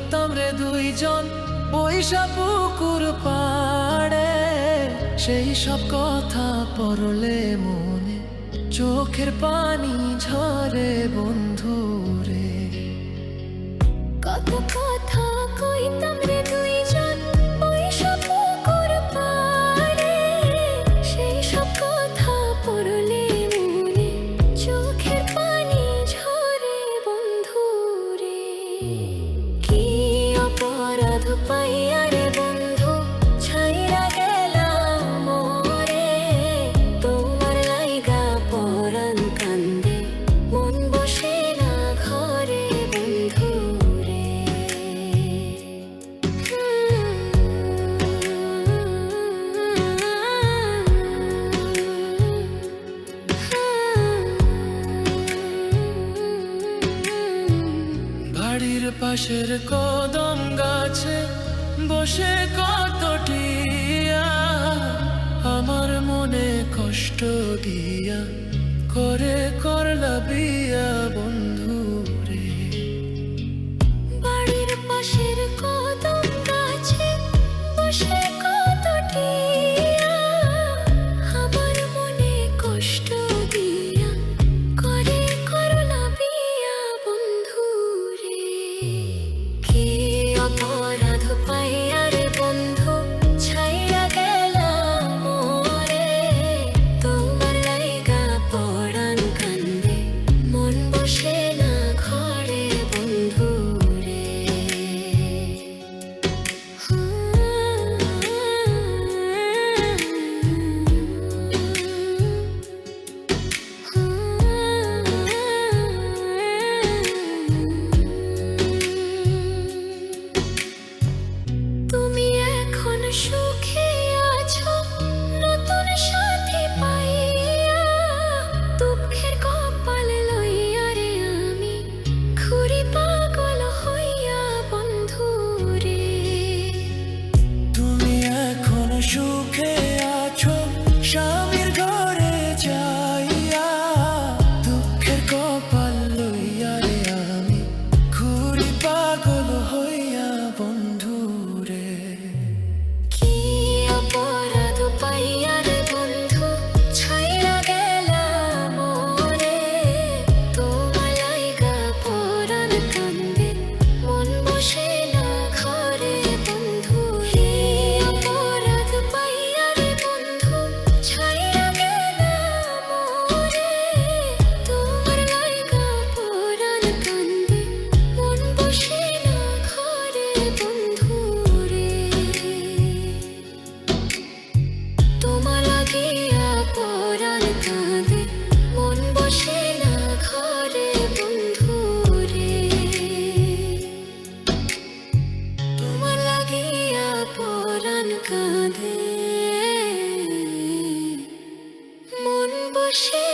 কইতাম রে দুইজন বৈশা পুকুর পাড়ে, সেই সব কথা পড়লে মনে চোখের পানি ঝরে বন্ধু রে। কত কথা কইতাম রে দুইজন বৈশা পুকুর পাড়ে, সেই সব কথা পড়লে মনে চোখের পানি ঝরে বন্ধু রে। কি অপরাধ পাইয়া রে বন্ধু ছাইরা গেলাম মোরে, তোমার লাইগা পরাণ কান্দে মন বসে না ঘরে বন্ধু রে। বাড়ির পাশের কদম গাছে বসে কত টিয়া, আমার মনে কষ্ট দিয়া করে করলা বিয়া বন্ধু রে। বাড়ির পাশের কদম গাছে বসে কত টিয়া, আমার মনে কষ্ট দিয়া করে করলা বিয়া বন্ধু রে। কি অপরাধ পাইয়া রে বন্ধু ছাইরা গেলাম মোরে, তোমার লাইগা পরাণ কান্দে মন বসে না ঘরে বন্ধু রে। তুমি এখন সুখে আছো নতুন সাথী পাইয়া, দুঃখের কপাল লইয়া রে আমি ঘুরি পাগল হইয়া বন্ধু রে। তুমি এখন সুখে আছো স্বামীর ঘরে যাইয়া, দুঃখের কপাল লইয়া রে আমি ঘুরি পাগল হইয়া বন্ধু রে। কি অপরাধ পাইয়া রে বন্ধু ছাইরা গেলাম মোরে, তোমার লাইগা পরাণ কান্দে মন বসে না ঘরে বন্ধু রে। অপরাধ পাইয়া রে বন্ধু ছাইরা গেলাম মোরে, তোমার লাইগা পরাণ কান্দে মন বসে না ঘরে বন্ধু রে। তোমার লাগিয়া পরাণ কাঁদে মন বসে না ঘরে বন্ধু রে। তোমার লাগিয়া পরাণ কাঁদে মন বসে